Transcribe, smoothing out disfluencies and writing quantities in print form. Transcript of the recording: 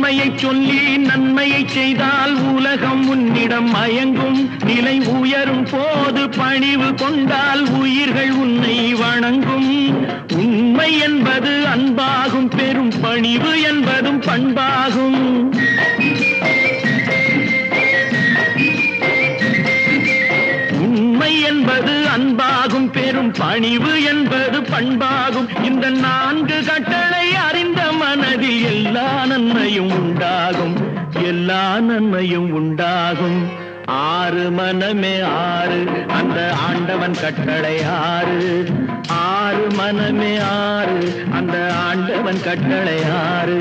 உண்மையை சொல்லி நன்மையை செய்தால் உலகம் உன்னிடம் மயங்கும். நிலை உயரும் போது பணிவு கொண்டால் உயிர்கள் உன்னை வணங்கும். உண்மை என்பது அன்பாகும், பெரும் பணிவு என்பதும் பண்பாகும். உண்மை என்பது அன்பாகும், பெரும் பணிவு என்பது பண்பாகும். இந்த 4 கட்டளை அறிந்த மனதில் எல்லா நன்மையும் உண்டாகும், எல்லா நன்மையும் உண்டாகும். 6 மனமே 6, அந்த ஆண்டவன் கட்டளை 6. 6 மனமே 6, அந்த ஆண்டவன் கட்டளை 6.